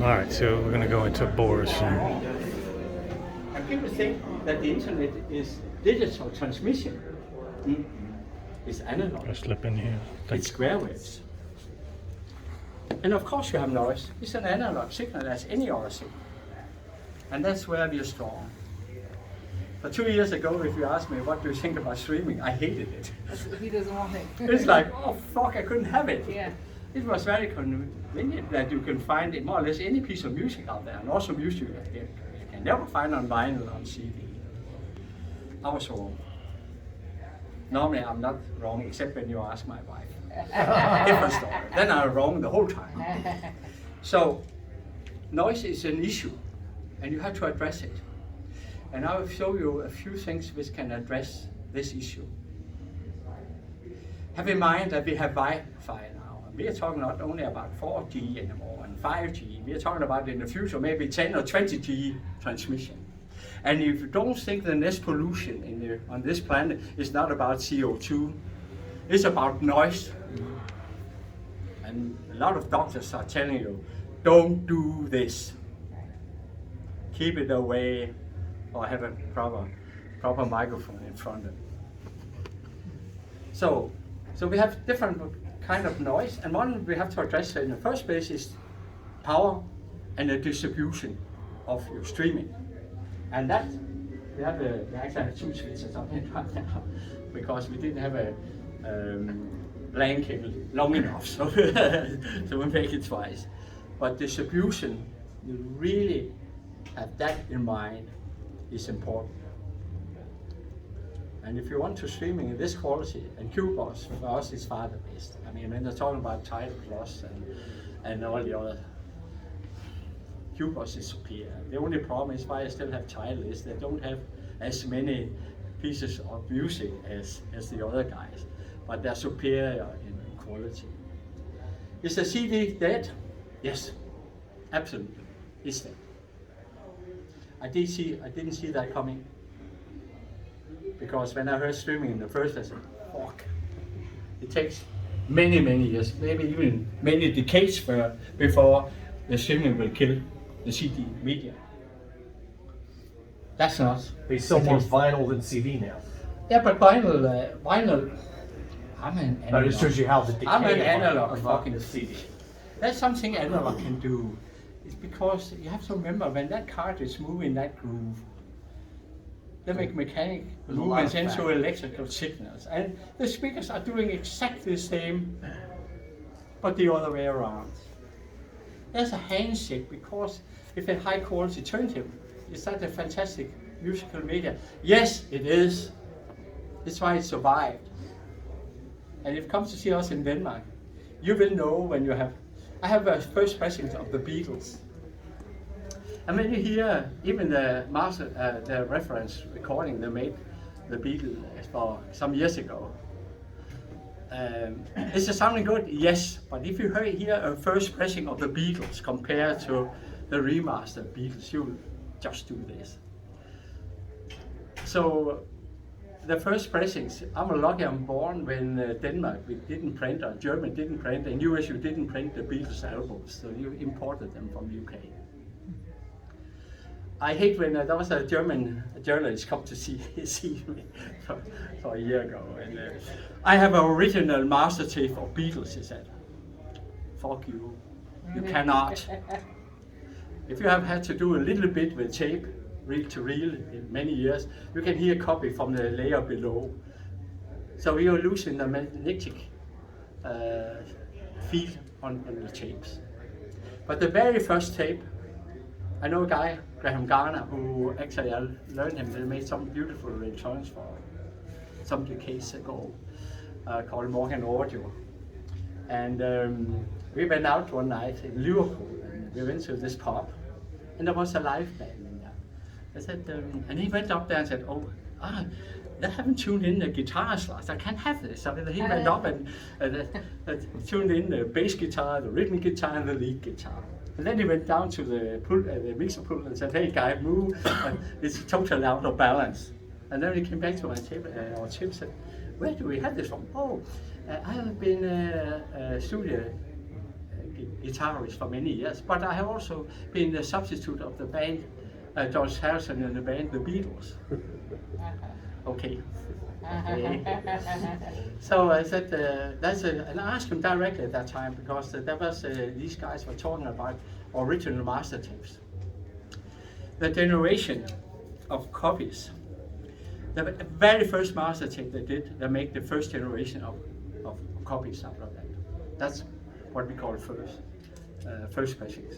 Alright, so we're going to go into Borresen. And people think that the internet is digital transmission. It's analog. I'll slip in here. It's square waves. And of course you have noise. It's an analog signal as any other signal. And that's where we are strong. But 2 years ago, if you asked me what do you think about streaming, I hated it. He doesn't want it. It's like, oh fuck, I couldn't have it. Yeah. It was very convenient that you can find it more or less any piece of music out there, and also music that you can never find on vinyl or on CD. I was wrong. Normally I'm not wrong except when you ask my wife. Different story. Then I'm wrong the whole time. So noise is an issue and you have to address it. And I will show you a few things which can address this issue. Have in mind that we have Wi-Fi now. We are talking not only about 4G anymore and 5G. We are talking about in the future maybe 10 or 20G transmission. And if you don't think the next pollution on this planet is not about CO2, it's about noise. And a lot of doctors are telling you, don't do this. Keep it away or have a proper microphone in front of it. So we have different kind of noise, and one we have to address in the first place is power and the distribution of your streaming. And that, we actually have two switches on it right now, because we didn't have a LAN cable long enough, so we make it twice. But distribution, you really have that in mind, is important. And if you want to streaming in this quality, and QBox for us is far the best. I mean, when they're talking about Tidal Plus and all the other, QBox is superior. The only problem is why I still have Tidal is they don't have as many pieces of music as the other guys, but they're superior in quality. Is the CD dead? Yes, absolutely, it's dead. I didn't see that coming, because when I heard streaming in the first, I said, fuck. It takes many years, maybe even many decades before the streaming will kill the CD media. That's not. They sell more vinyl than CD now. Yeah, but vinyl, I'm an analog. But it shows you how the decay I'm an analog of fucking the CD. That's something analog can do. It's because you have to remember when that cartridge moves in that groove, they make mechanical movements into electrical signals. And the speakers are doing exactly the same, but the other way around. There's a handshake because if a high quality turntable, is that a fantastic musical media? Yes, it is. That's why it survived. And if you come to see us in Denmark, you will know when you have, I have a first pressing of the Beatles. And when you hear even the reference recording they made the Beatles for some years ago, is it sounding good? Yes, but if you hear a first pressing of the Beatles compared to the remastered Beatles, you will just do this. So the first pressings, I'm lucky I'm born when Denmark we didn't print, or Germany didn't print, and US you didn't print the Beatles albums, so you imported them from UK. I hate when there was a German journalist come to see me for a year ago, and I have an original master tape of Beatles, he said. Fuck you, you cannot. If you have had to do a little bit with tape, reel to reel in many years, you can hear a copy from the layer below. So we are losing the magnetic field on the tapes. But the very first tape, I know a guy, Graham Garner, who actually I learned him, they made some beautiful returns for some decades ago, called Morgan Audio. And we went out one night in Liverpool, and we went to this pub, and there was a live band in there. I said, and he went up there and said, they haven't tuned in the guitar slots, I can't have this. So he went up and tuned in the bass guitar, the rhythm guitar, and the lead guitar. And then he went down to the mixer pool and said, hey guy, move, it's totally out of balance. And then he came back to my table, our table and said, where do we have this from? I have been a studio guitarist for many years, but I have also been the substitute of the band, George Harrison and the band, the Beatles. Okay. So I said, and I asked him directly at that time, because there was, these guys were talking about original master tapes. The generation of copies. The very first master tape they did, they make the first generation of copies out of that. That's what we call first pressings.